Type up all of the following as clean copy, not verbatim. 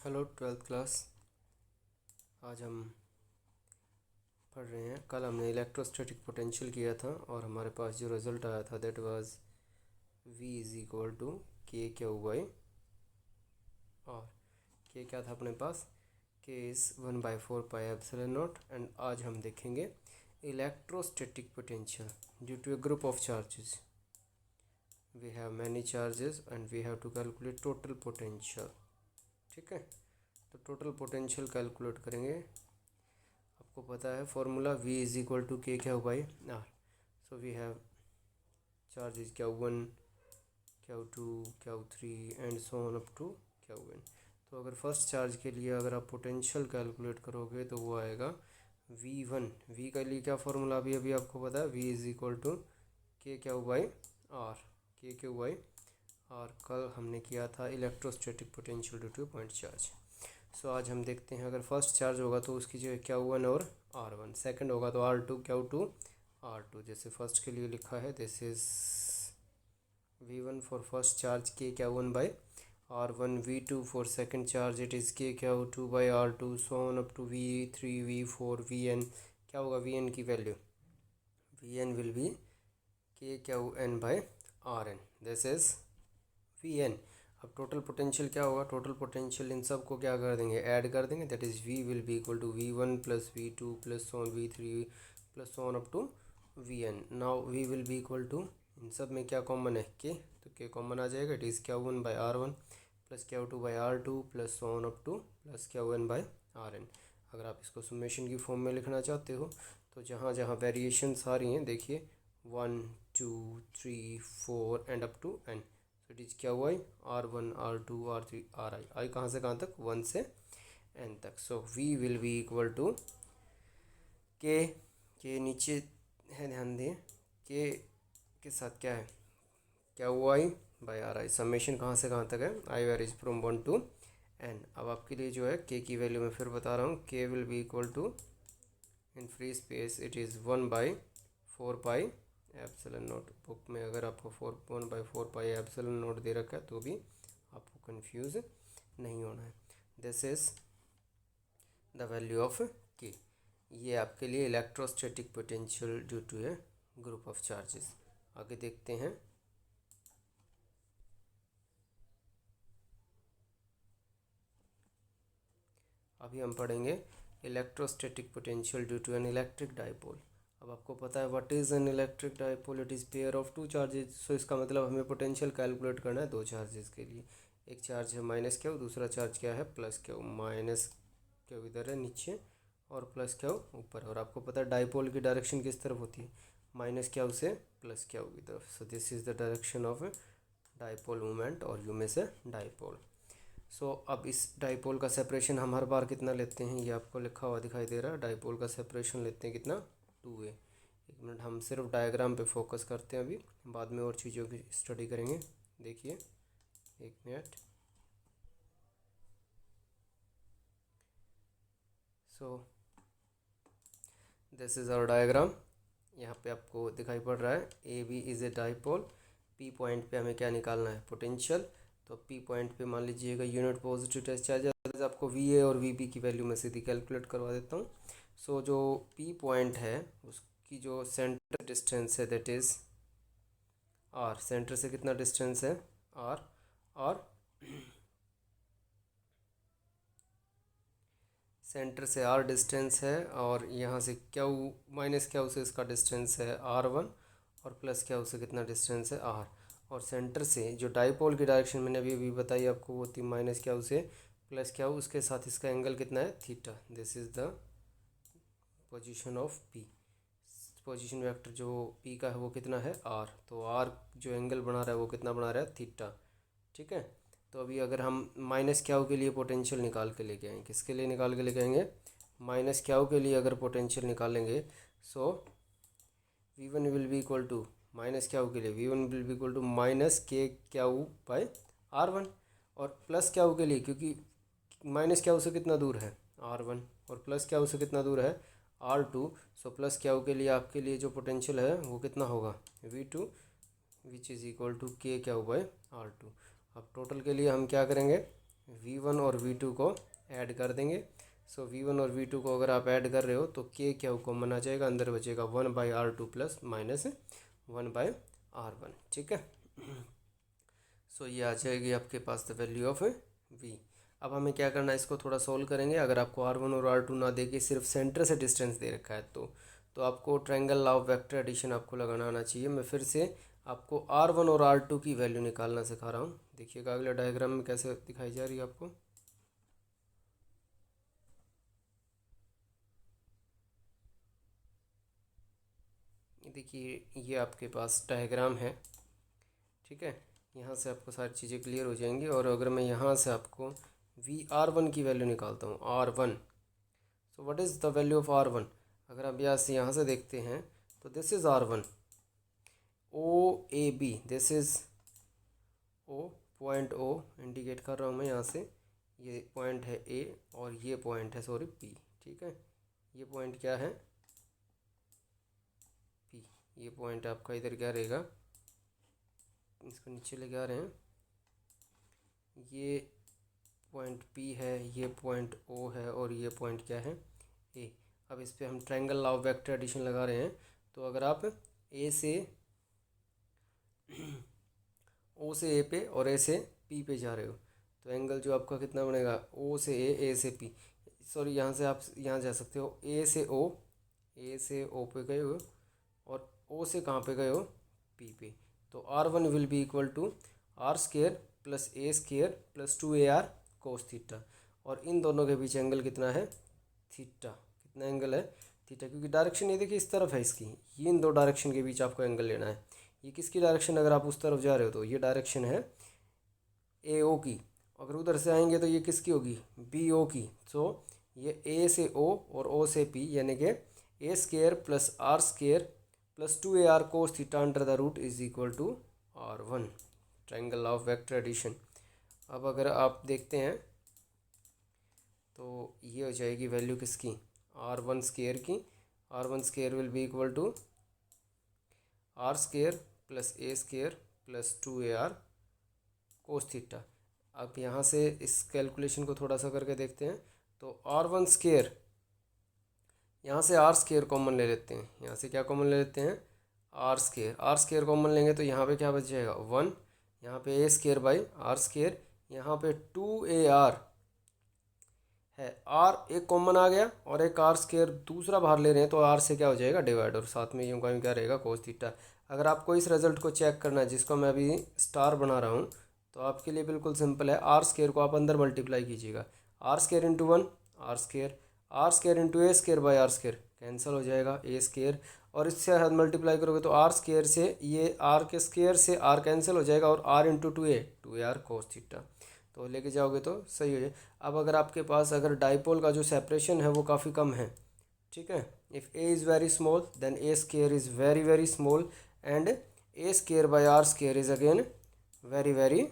Hello twelfth class. आज हम पढ़ रहे हैं। कल हमने इलेक्ट्रोस्टैटिक पोटेंशियल किया था और हमारे पास जो रिज़ल्ट आया था that was V is equal to K Q by R. K क्या था अपने पास? K is 1/4 pi epsilon naught. And आज हम देखेंगे electrostatic potential due to a group of charges. We have many charges and we have to calculate total potential. ठीक है, तो टोटल पोटेंशियल कैलकुलेट करेंगे। आपको पता है formula V is equal to K Q by R. So we have charges Q1, Q2, Q3 and so on up to Qn। तो अगर first charge के लिए अगर आप पोटेंशियल कैलकुलेट करोगे तो वो आएगा V1। V के लिए क्या फॉर्मूला अभी अभी आपको पता है, V is equal to K Q by R. K Q by R कल हमने किया था electrostatic potential due to point charge. So आज हम देखते हैं अगर फर्स्ट चार्ज होगा तो उसकी जो है Q1 और R1, सेकंड होगा तो R2 Q2 R2। जैसे फर्स्ट के लिए लिखा है this is V1 for first charge K Q1 by R1, V2 for second charge it is K Q2 by R2 so on up to V3 V4 Vn। क्या होगा Vn की value? Vn will be K Qn by Rn। This is Vn। अब total potential क्या होगा? Total potential in सब को क्या कर देंगे, ऐड कर देंगे। That is V will be equal to V1 plus V2 plus on V3 plus on up to Vn। Now V will be equal to, इन सब में क्या कॉमन है? K, तो K कॉमन आ जाएगा। It is Q1 by R1 plus Q2 by R2 plus on up two plus Qn by Rn। अगर आप इसको समेशन की फॉर्म में लिखना चाहते हो तो जहाँ जहाँ वेरिएशंस आ रही हैं देखिए 1 2 3 4 and up to n। It is Qi R1 R2 R3 Ri। I कहाँ से कहाँ तक? 1 से n तक। So V will be equal to K नीचे है, ध्यान दें के के साथ क्या है? Qi by Ri। समेशन कहाँ से कहाँ तक है? आई वेरीज फ्रॉम 1 टू n। अब आपके लिए जो है के की वैल्यू मैं फिर बता रहा हूँ। K will be equal to, in free space it is 1/4 pi epsilon naught. Book में अगर आपको 1/4 पाई एप्सिलॉन नॉट दे रखा है तो भी आपको कंफ्यूज नहीं होना है। This is the value of K. ये आपके लिए electrostatic potential due to a group of charges. आगे देखते हैं। अभी हम पढ़ेंगे electrostatic potential due to an electric dipole. अब आपको पता है what is an electric dipole? It is pair of two charges. So इसका मतलब हमें पोटेंशियल कैलकुलेट करना है दो चार्जेस के लिए। एक चार्ज है माइनस क्यू, दूसरा चार्ज क्या है? Plus Q. माइनस क्यू इधर है नीचे और प्लस क्यू ऊपर। और आपको पता है डाइपोल की डायरेक्शन किस तरफ होती है? माइनस क्यू से प्लस क्यू की तरफ। सो this is the direction of dipole movement और यू में से डाइपोल। सो अब इस डाइपोल का सेपरेशन हम हर बार कितना लेते हैं? ये आपको लिखा हुआ दिखाई दे रहा है। डाइपोल का सेपरेशन लेते हैं कितना? 2a। एक मिनट, हम सिर्फ डायग्राम पे फोकस करते हैं अभी, बाद में और चीज़ों की स्टडी करेंगे। देखिए एक minute. So this is our diagram. यहाँ पे आपको दिखाई पड़ रहा है A B is a dipole. P point पे हमें क्या निकालना है? पोटेंशियल। तो पी पॉइंट पे मान लीजिएगा यूनिट पॉजिटिव चार्ज। आपको वी ए और वी बी की वैल्यू मैं सीधी कैलकुलेट करवा देता हूँ। सो जो पी पॉइंट है उसकी जो सेंटर डिस्टेंस है दैट इज़ आर। सेंटर से कितना डिस्टेंस है? आर। और सेंटर से आर डिस्टेंस है और यहाँ से क्यू माइनस क्यू से इसका डिस्टेंस है R1 और प्लस क्यू से कितना डिस्टेंस है? R। और सेंटर से जो डाइपोल की डायरेक्शन मैंने अभी अभी बताई आपको वो थी माइनस क्यू से प्लस क्यू, उसके साथ इसका एंगल कितना है? Theta. This is the position of P। Position vector जो P का है वो कितना है? R। तो R जो एंगल बना रहा है वो कितना बना रहा है? थीटा। ठीक है, तो अभी अगर हम माइनस क्यू के लिए पोटेंशियल निकाल के लेके आएंगे, किसके लिए निकाल के लेके आएंगे? माइनस क्यू के लिए अगर पोटेंशियल निकालेंगे so V1 will be equal to, minus Q के लिए V1 will be equal to minus K Q by R1। और प्लस क्यू के लिए, क्योंकि माइनस क्यू से कितना दूर है? R1 और प्लस क्यू से कितना दूर है? R2। सो प्लस क्यू के लिए आपके लिए जो पोटेंशियल है वो कितना होगा? V2 which is equal to K Q by R2। अब टोटल के लिए हम क्या करेंगे? V1 और V2 को ऐड कर देंगे। सो V1 और V2 को अगर आप ऐड कर रहे हो तो K क्या कॉमन आ जाएगा, अंदर बचेगा 1/R2 प्लस माइनस 1/R1। ठीक है। सो ये आ जाएगी आपके पास द वैल्यू ऑफ V। अब हमें क्या करना है, इसको थोड़ा सोल्व करेंगे। अगर आपको R1 और R2 ना दे के सिर्फ सेंटर से डिस्टेंस दे रखा है तो आपको triangle law of vector addition आपको लगाना आना चाहिए। मैं फिर से आपको R1 और R2 की वैल्यू निकालना सिखा रहा हूँ। देखिएगा अगले डायग्राम में कैसे दिखाई जा रही है आपको। देखिए ये आपके पास डायग्राम है। ठीक है, यहाँ से आपको सारी चीज़ें क्लियर हो जाएंगी। और अगर मैं यहाँ से आपको VR1 की वैल्यू निकालता हूँ, R1, so what is the value of R1? अगर आप यहाँ से देखते हैं तो this is R1, OAB, this is O, point O indicate कर रहा हूँ मैं यहाँ से। ये पॉइंट है A और ये पॉइंट है B। ठीक है, ये पॉइंट क्या है, P। ये पॉइंट आपका इधर क्या रहेगा, इसको नीचे लेके आ रहे हैं। ये पॉइंट P है, ये पॉइंट O है और ये पॉइंट क्या है, A। अब इस पे हम triangle law of vector addition लगा रहे हैं। तो अगर आप A से O से A पे और A से P पे जा रहे हो तो एंगल जो आपका कितना बनेगा, O से A, A से P, सॉरी यहाँ से आप यहाँ जा सकते हो, A से O पे गए हो और O से कहाँ पे गए हो, P पे। तो R1 will be equal to R square plus A square plus 2AR cos theta. और इन दोनों के बीच एंगल कितना है, थीटा। कितना एंगल है, थीटा, क्योंकि डायरेक्शन ये देखिए इस तरफ है इसकी। ये इन दो डायरेक्शन के बीच आपको एंगल लेना है। ये किसकी डायरेक्शन, अगर आप उस तरफ जा रहे हो तो ये डायरेक्शन है AO की। अगर उधर से आएंगे तो ये किसकी होगी, BO की। सो ये A से O और O से P, यानी कि A square plus R square plus 2AR cos theta under the root is equal to R1, triangle of vector addition. अब अगर आप देखते हैं तो ये हो जाएगी वैल्यू किसकी, R1 स्केयर की। R1 square will be equal to R square plus A square plus 2AR cos theta. अब यहाँ से इस कैलकुलेशन को थोड़ा सा करके देखते हैं। तो R1 स्केयर, यहाँ से R स्केयर कॉमन ले लेते हैं। यहाँ से क्या कॉमन ले लेते हैं, R square. R square common लेंगे तो यहाँ पे क्या बच जाएगा, 1। यहाँ पे A square by R square, यहाँ पे 2AR है। R एक कॉमन आ गया और एक R स्केयर दूसरा बाहर ले रहे हैं तो R से क्या हो जाएगा, डिवाइड, और साथ में यूँ का क्या रहेगा, कोस थीटा। अगर आपको इस रिजल्ट को चेक करना है, जिसको मैं अभी स्टार बना रहा हूँ, तो आपके लिए बिल्कुल सिंपल है। R स्केयर को आप अंदर मल्टीप्लाई कीजिएगा, R square into 1 R square, R square into A square by R square, cancel हो जाएगा A स्केयर। और इससे मल्टीप्लाई करोगे तो R स्केयर से ये R के स्केयर से R कैंसिल हो जाएगा और R into 2AR cos theta, तो लेके जाओगे तो सही हो जाए। अब अगर आपके पास अगर डाइपोल का जो सेपरेशन है वो काफ़ी कम है, ठीक है, if A is very small then A square is very very small and A square by R square is again very very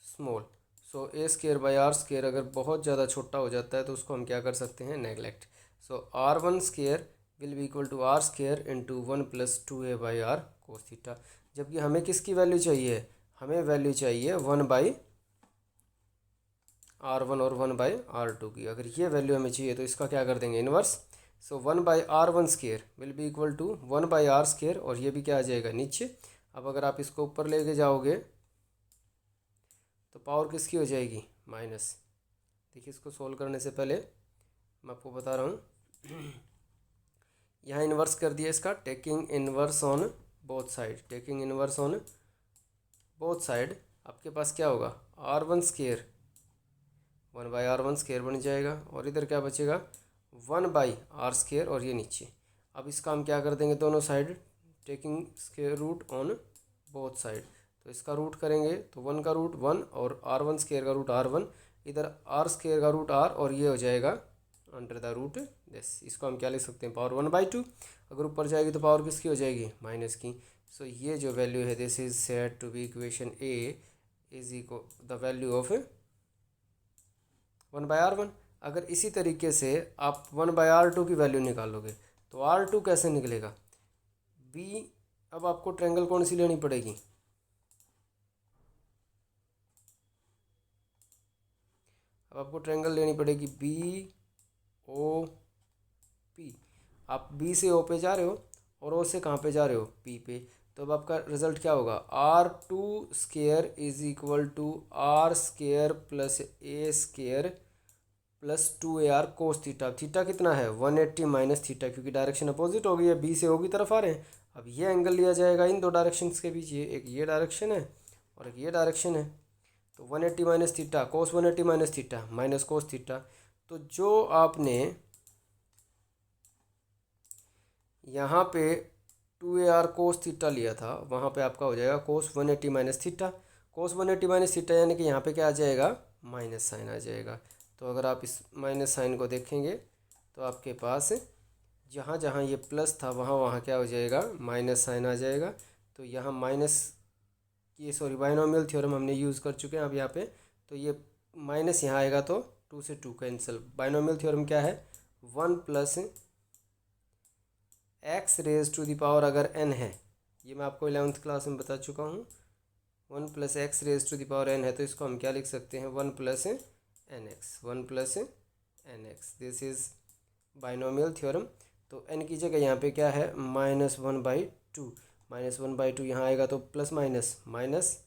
small. So A square by R square अगर बहुत ज़्यादा छोटा हो जाता है तो उसको हम क्या कर सकते हैं, neglect. So R1 square will be equal to R square into 1 plus 2A by R cos theta. जबकि हमें किसकी वैल्यू चाहिए, हमें वैल्यू चाहिए 1/R1 और 1/R2 की। अगर ये वैल्यू हमें चाहिए तो इसका क्या कर देंगे, inverse. So 1/R1 square will be equal to 1/R square, और ये भी क्या आ जाएगा, नीचे। अब अगर आप इसको ऊपर लेके जाओगे तो पावर किसकी हो जाएगी, माइनस। देखिए इसको सोल्व करने से पहले मैं आपको बता रहा हूँ, यहाँ इन्वर्स कर दिया इसका, taking inverse on both side, taking inverse on both side. आपके पास क्या होगा, R1 स्केयर 1/R1 स्केयर बन जाएगा और इधर क्या बचेगा, 1/R स्केयर, और ये नीचे। अब इसका हम क्या कर देंगे, दोनों side taking square root on both side. तो इसका रूट करेंगे तो 1 का रूट 1 और R1 स्केयर का रूट R1, इधर R स्केयर का रूट R, और ये हो जाएगा अंडर द रूट दिस। इसको हम क्या लिख सकते हैं, पावर 1/2। अगर ऊपर जाएगी तो पावर किसकी हो जाएगी, माइनस की। सो ये जो वैल्यू है, this is said to be equation A is equal the value of 1/R1। अगर इसी तरीके से आप 1/R2 की वैल्यू निकालोगे तो R2 कैसे निकलेगा, B। अब आपको ट्रायंगल कौन सी लेनी पड़ेगी, अब आपको ट्रायंगल लेनी पड़ेगी बी ओ पी। आप बी से ओ पे जा रहे हो और ओ से कहाँ पे जा रहे हो, पी पे। तो अब आपका रिजल्ट क्या होगा, R two square is equal to R square plus A square plus 2ar cos theta. Theta कितना है 180 माइनस थीटा, क्योंकि डायरेक्शन अपोजिट हो गई है, बी से ओ की तरफ आ रहे हैं। अब ये एंगल लिया जाएगा इन दो डायरेक्शंस के बीच, ये एक ये डायरेक्शन है और एक ये डायरेक्शन है। तो 180 minus theta cos 180 minus theta minus cos theta. तो जो आपने यहाँ पे 2ar कोस थीटा लिया था वहाँ पे आपका हो जाएगा कोस 180 माइनस थीटा। कोस 180 माइनस थीटा यानी कि यहाँ पे क्या आ जाएगा, माइनस साइन आ जाएगा। तो अगर आप इस माइनस साइन को देखेंगे तो आपके पास जहाँ जहाँ ये प्लस था वहाँ वहाँ क्या हो जाएगा, माइनस साइन आ जाएगा। तो यहाँ माइनस ये बाइनोमियल थ्योरम हमने यूज़ कर चुके हैं अब यहाँ पे। तो ये माइनस यहाँ आएगा तो 2 से 2 कैंसिल। बाइनोमियल थ्योरम क्या है, 1 plus x raise to the power अगर n है, ये मैं आपको 11th क्लास में बता चुका हूँ। 1 plus x raise to the power n है तो इसको हम क्या लिख सकते हैं, 1 plus n x, 1 plus n x. This is binomial theorem. तो n की जगह यहाँ पे क्या है, -1/2। -1/2 यहाँ आएगा तो plus minus minus,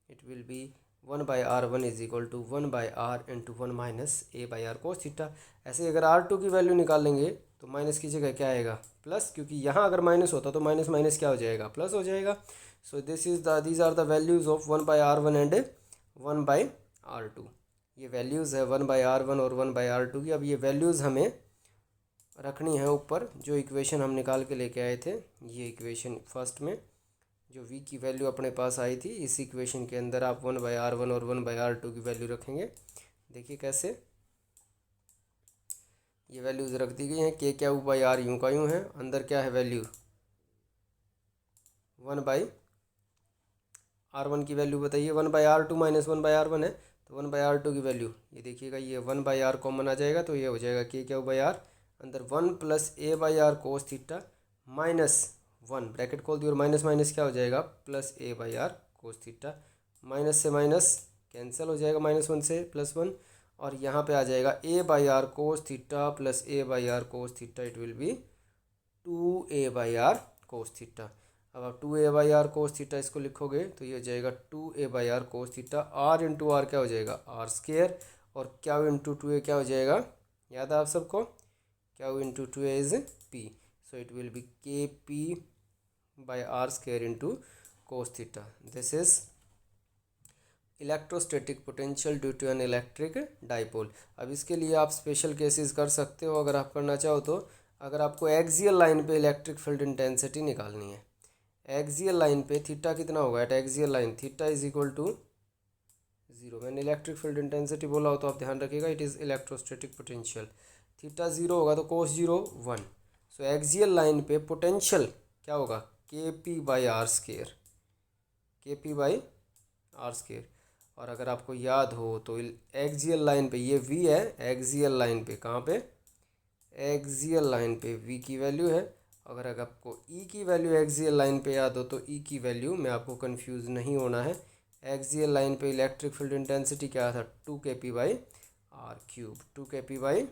it will be 1/r1 is equal to 1/r into 1 minus a/r cos theta. ऐसे अगर r2 की वैल्यू निकाल लेंगे तो माइनस की जगह क्या आएगा, प्लस, क्योंकि यहाँ अगर माइनस होता तो माइनस माइनस क्या हो जाएगा, प्लस हो जाएगा। So these are the values of 1/r1 and 1/r2। ये वैल्यूज़ है 1/r1 और 1/r2 की। अब ये वैल्यूज़ हमें रखनी है ऊपर, जो इक्वेशन हम निकाल के लेके आए थे। ये इक्वेशन फर्स्ट में जो v की वैल्यू अपने पास आई थी, इस इक्वेशन के अंदर आप 1/r1 और 1/r2 की वैल्यू रखेंगे। देखिए कैसे ये वैल्यूज़ रख दी गई हैं। के क्या बाई आर यूँ का यूँ है, अंदर क्या है वैल्यू 1/r1 की वैल्यू बताइए, 1/r2 माइनस 1/r1 है तो 1/r2 की वैल्यू ये देखिएगा, ये 1/r कॉमन आ जाएगा तो ये हो जाएगा के क्या बाई आर, अंदर 1 plus a/r cos theta minus 1 bracket खोल दी और माइनस माइनस क्या हो जाएगा, plus a/r cos theta. Minus से माइनस कैंसिल हो जाएगा, -1 से +1, और यहाँ पे आ जाएगा a/r cos theta plus a/r cos theta, it will B 2a/r cos theta. अब आप 2a/r कोस थीटा इसको लिखोगे तो ये हो जाएगा 2a/r cos theta. r into R क्या हो जाएगा, आर स्केयर, और क्या इंटू 2a क्या हो जाएगा, याद है आप सबको, क्या into 2a is p। So it will be K P by R square into cos theta. This is electrostatic potential due to an electric dipole. अब इसके लिए आप स्पेशल केसेस कर सकते हो अगर आप करना चाहो तो। अगर आपको एक्सियल लाइन पे इलेक्ट्रिक फील्ड इंटेंसिटी निकालनी है, एक्सियल लाइन पे थीटा कितना होगा, at axial line theta is equal to 0। मैंने इलेक्ट्रिक फील्ड इंटेंसिटी बोला हो तो आप ध्यान रखिएगा, it is electrostatic potential. Theta 0 होगा तो कोस 0 1। सो एक्सियल लाइन पे पोटेंशियल क्या होगा, के पी बाई आर स्केयर, के पी बाई आर स्केयर। और अगर आपको याद हो तो एक्सियल लाइन पे ये v है, एक्सियल लाइन पे कहाँ पे, एक्सियल लाइन पे v की वैल्यू है। अगर आपको e की वैल्यू एक्सियल लाइन पे याद हो तो e की वैल्यू में आपको कंफ्यूज नहीं होना है। एक्सियल लाइन पे इलेक्ट्रिक फील्ड इंटेंसिटी क्या था, 2 kp by R cube, 2 kp by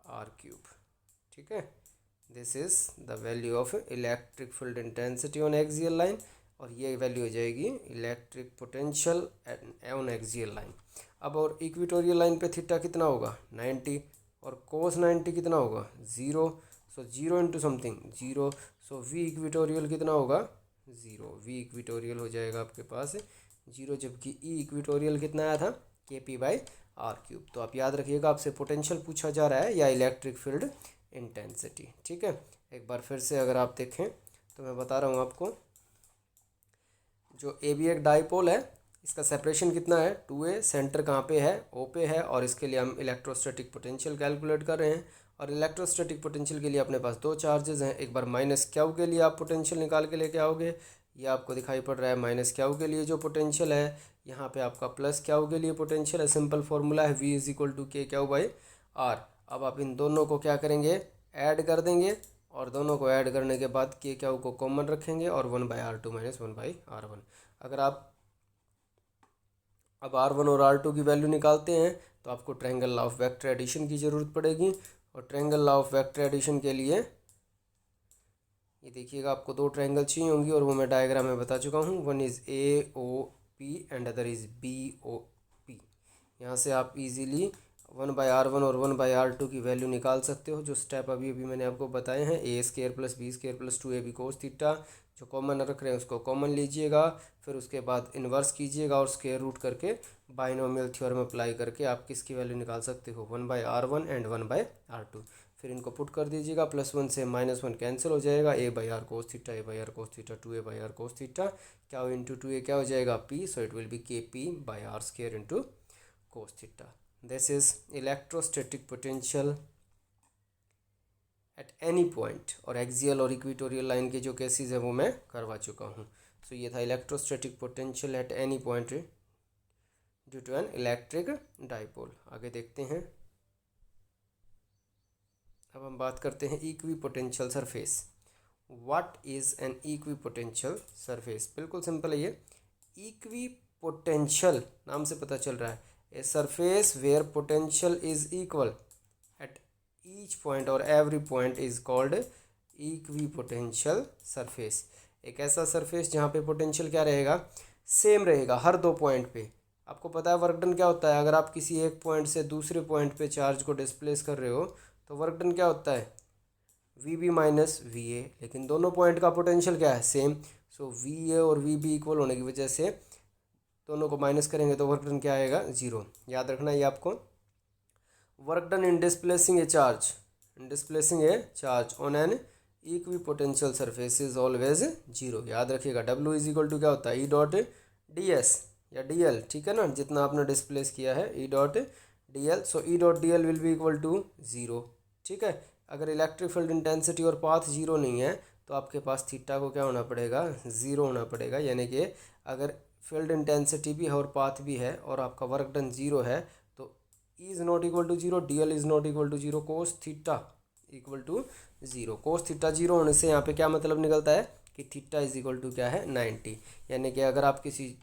R cube. ठीक है, this is the value of electric field intensity on axial line, और ये वैल्यू हो जाएगी electric potential on axial line. अब और इक्वेटोरियल लाइन पे थीटा कितना होगा 90, और कोस 90 कितना होगा 0। So 0 into something 0, so we equatorial कितना होगा 0, वी इक्वेटोरियल हो जाएगा आपके पास 0, जबकि ई इक्वेटोरियल कितना आया था के पी बाई आर क्यूब। तो आप याद रखिएगा, आपसे पोटेंशियल पूछा जा रहा है या इलेक्ट्रिक फील्ड इंटेंसिटी। ठीक है, एक बार फिर से अगर आप देखें तो मैं बता रहा हूँ आपको, जो ए बी एक डाइपोल है, इसका सेपरेशन कितना है 2a, सेंटर कहाँ पे है ओ पे है, और इसके लिए हम इलेक्ट्रोस्टैटिक पोटेंशियल कैलकुलेट कर रहे हैं। और इलेक्ट्रोस्टैटिक पोटेंशियल के लिए अपने पास दो चार्जेस हैं, एक बार माइनस क्यू के लिए आप पोटेंशियल निकाल के लेके आओगे, ये आपको दिखाई पड़ रहा है माइनस क्यू के लिए जो पोटेंशियल है, यहाँ पे आपका प्लस क्यू के लिए पोटेंशियल है। सिंपल फार्मूला है v is equal to K Q by are. अब आप इन दोनों को क्या करेंगे, ऐड कर देंगे, और दोनों को ऐड करने के बाद के क्यू को कॉमन रखेंगे और 1/r2 माइनस 1/r1। अगर आप अब R1 और R2 की वैल्यू निकालते हैं तो आपको triangle law of vector addition की ज़रूरत पड़ेगी। और triangle law of vector addition के लिए ये देखिएगा, आपको दो ट्रायंगल चाहिए होंगी और वो मैं डायग्राम में बता चुका हूँ। One is AOP and other is BOP। यहाँ से आप इजीली 1/R1 और 1/R2 की वैल्यू निकाल सकते हो। जो स्टेप अभी अभी मैंने आपको बताए हैं, A² + B² + 2AB cos theta, जो कॉमन रख रहे हैं उसको कॉमन लीजिएगा, फिर उसके बाद इन्वर्स कीजिएगा और स्क्वायर रूट करके बाइनोमियल थ्योरम अप्लाई करके आप किसकी वैल्यू निकाल सकते हो, 1/R1 एंड 1/R2। फिर इनको पुट कर दीजिएगा, +1 से -1 कैंसिल हो जाएगा, A/R cos theta, A/R cos theta, 2A/R cos theta, क्या हो इंटू 2A क्या हो जाएगा P, so it will B KP/R² into cos theta. This is electrostatic potential at any point, और एक्सियल और इक्वेटोरियल लाइन के जो केसेस हैं वो मैं करवा चुका हूँ। सो ये था electrostatic potential at any point due to an electric dipole. आगे देखते हैं। अब हम बात करते हैं equipotential surface. What is an equipotential surface? बिल्कुल सिंपल है ये। इक्विपोटेंशियल नाम से पता चल रहा है, a surface where potential is equal at each point और every point is called equipotential surface. एक ऐसा सरफेस जहाँ पे पोटेंशियल क्या रहेगा, सेम रहेगा हर दो पॉइंट पे। आपको पता है वर्क डन क्या होता है, अगर आप किसी एक पॉइंट से दूसरे पॉइंट पे चार्ज को डिस्प्लेस कर रहे हो तो वर्क डन क्या होता है, VB - VA, लेकिन दोनों पॉइंट का पोटेंशियल क्या है, सेम। सो VA और VB इक्वल होने की वजह से दोनों को माइनस करेंगे तो वर्क डन क्या आएगा, 0। याद रखना ये आपको। Work done in displacing A charge on an equipotential surface is always 0। याद रखिएगा, W = क्या होता है, E.ds या DL, ठीक है ना, जितना आपने डिस्प्लेस किया है E.dl। So E.dl will be equal to 0, ठीक है। अगर इलेक्ट्रिक फील्ड इंटेंसिटी और पाथ 0 नहीं है तो आपके पास थीटा को क्या होना पड़ेगा, 0 होना पड़ेगा। यानी कि अगर फील्ड इंटेंसिटी भी है और पाथ भी है और आपका वर्क डन 0 है तो E is not equal to 0, DL is not equal to 0, cos theta equal to 0। Cos theta 0 होने से यहाँ पे क्या मतलब निकलता है कि थीटा इज इक्वल टू क्या है, 90। यानी कि अगर आप किसी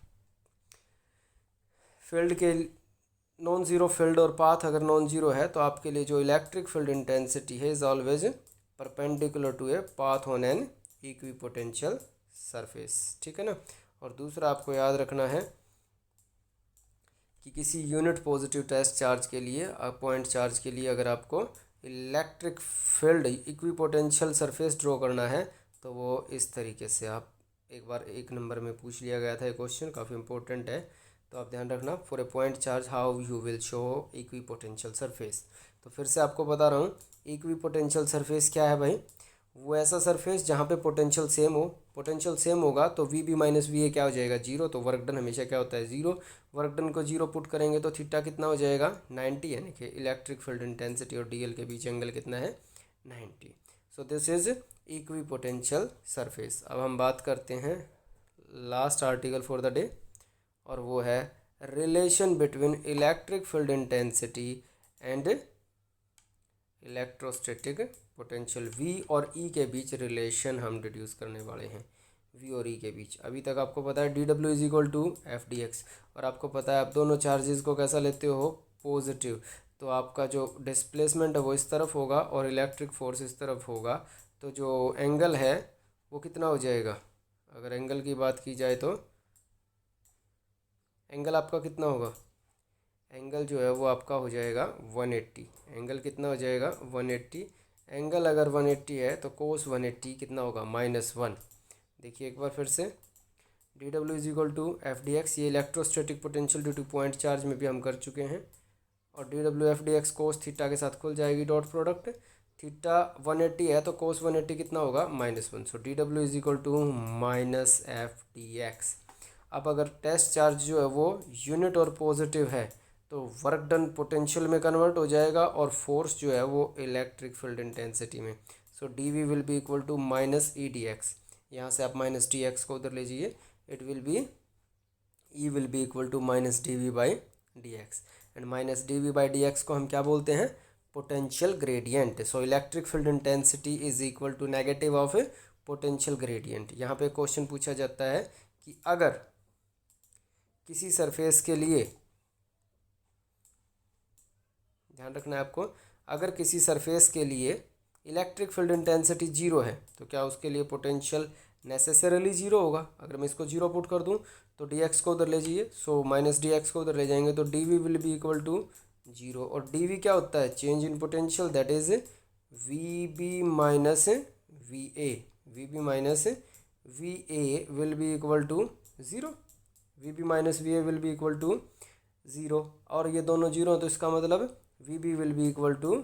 फील्ड के नॉन ज़ीरो फील्ड और पाथ अगर नॉन ज़ीरो है तो आपके लिए जो इलेक्ट्रिक फील्ड इंटेंसिटी है is always perpendicular to a path on an equipotential surface, ठीक है ना। और दूसरा आपको याद रखना है कि किसी यूनिट पॉजिटिव टेस्ट चार्ज के लिए, पॉइंट चार्ज के लिए अगर आपको electric field equipotential surface draw करना है तो वो इस तरीके से, आप एक बार 1 नंबर में पूछ लिया गया था ये क्वेश्चन, काफ़ी इंपॉर्टेंट है, तो आप ध्यान रखना। For a point charge how you will show equipotential surface. तो फिर से आपको बता रहा हूँ, इक्विपोटेंशियल सरफेस क्या है भाई, वो ऐसा सरफेस जहाँ पे पोटेंशियल सेम हो। पोटेंशियल सेम होगा तो VB - VA क्या हो जाएगा, 0। तो वर्क डन हमेशा क्या होता है, 0। वर्क डन को 0 पुट करेंगे तो थीटा कितना हो जाएगा, 90। यानी कि इलेक्ट्रिक फील्ड इंटेंसिटी और DL के बीच एंगल कितना है, 90। So this is equipotential surface. अब हम बात करते हैं last article for the day, और वो है relation between electric field intensity and electrostatic potential. V और E के बीच रिलेशन हम डिड्यूस करने वाले हैं, V और E के बीच। अभी तक आपको पता है DW = FDX, और आपको पता है आप दोनों चार्जेस को कैसा लेते हो, पॉजिटिव। तो आपका जो डिस्प्लेसमेंट है वो इस तरफ होगा और इलेक्ट्रिक फोर्स इस तरफ होगा, तो जो एंगल है वो कितना हो जाएगा, अगर एंगल की बात की जाए तो एंगल आपका कितना होगा, एंगल जो है वो आपका हो जाएगा 180। एंगल कितना हो जाएगा, 180। एंगल अगर 180 है तो कोस 180 कितना होगा, -1। देखिए एक बार फिर से, DW = FDX, ये electrostatic potential due to point charge में भी हम कर चुके हैं, और DW FDX कोस थीटा के साथ खुल जाएगी डॉट प्रोडक्ट। थीटा 180 है तो कोस 180 कितना होगा, -1। सो DW = -FDX। अब अगर टेस्ट चार्ज जो है वो यूनिट और पॉजिटिव है तो वर्क डन पोटेंशियल में कन्वर्ट हो जाएगा और फोर्स जो है वो इलेक्ट्रिक फील्ड इंटेंसिटी में। So DV will be equal to -EDX। यहाँ से आप -DX को उधर ले जाइए, it will be E will be equal to -dV/dx, and -dV/dx को हम क्या बोलते हैं, potential gradient. So electric field intensity is equal to negative of potential gradient. यहाँ पे क्वेश्चन पूछा जाता है कि अगर किसी सरफेस के लिए, ध्यान रखना है आपको, अगर किसी सरफेस के लिए इलेक्ट्रिक फील्ड इंटेंसिटी जीरो है तो क्या उसके लिए पोटेंशियल नेसेसरली जीरो होगा। अगर मैं इसको जीरो पुट कर दूं तो डी एक्स को उधर ले जाइए, सो माइनस डी एक्स को उधर ले जाएंगे तो D V will be equal to zero. और डी वी क्या होता है, change in potential, that is V B minus V A. V B minus V A will be equal to zero. V B minus V A will be equal to zero. और ये दोनों zero तो इसका मतलब V B will be equal to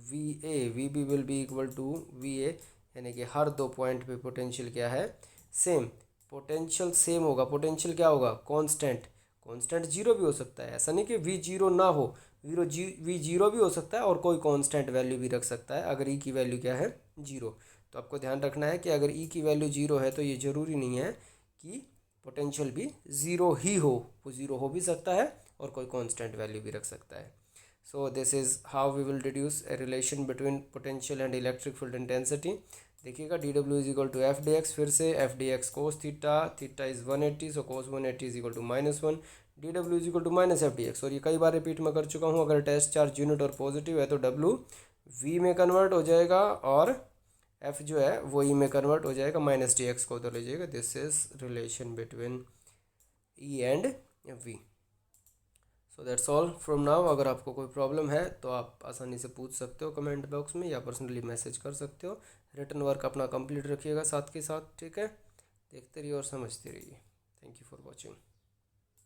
V A. V B will be equal to V ए, यानी कि हर दो point पे पोटेंशियल क्या है, सेम। पोटेंशियल सेम होगा, पोटेंशियल क्या होगा, कांस्टेंट। कांस्टेंट जीरो भी हो सकता है, ऐसा नहीं कि वी जीरो ना हो, वी जीरो भी हो सकता है और कोई कांस्टेंट वैल्यू भी रख सकता है अगर ई की वैल्यू क्या है, जीरो। तो आपको ध्यान रखना है कि अगर ई की वैल्यू जीरो है तो ये ज़रूरी नहीं है कि पोटेंशियल भी ज़ीरो ही हो, वो ज़ीरो हो भी सकता है और कोई कांस्टेंट वैल्यू भी रख सकता है। So this is how we will deduce a relation between potential and electric field intensity। देखिएगा dw is equal to F D X, फिर से F D X cos theta, theta is 180, so cos 180 is equal to -1, dw is equal to minus F D X. और ये कई बार repeat में कर चुका हूँ, अगर टेस्ट चार्ज यूनिट और पॉजिटिव है तो w v में कन्वर्ट हो जाएगा और f जो है वो e में कन्वर्ट हो जाएगा, माइनस डी एक्स को उधर ले जाएगा। This is relation between e and v। So that's all from now. अगर आपको कोई प्रॉब्लम है तो आप आसानी से पूछ सकते हो कमेंट बॉक्स में या पर्सनली मैसेज कर सकते हो। रिटन वर्क अपना कंप्लीट रखिएगा साथ के साथ, ठीक है। देखते रहिए और समझते रहिए। Thank you for watching.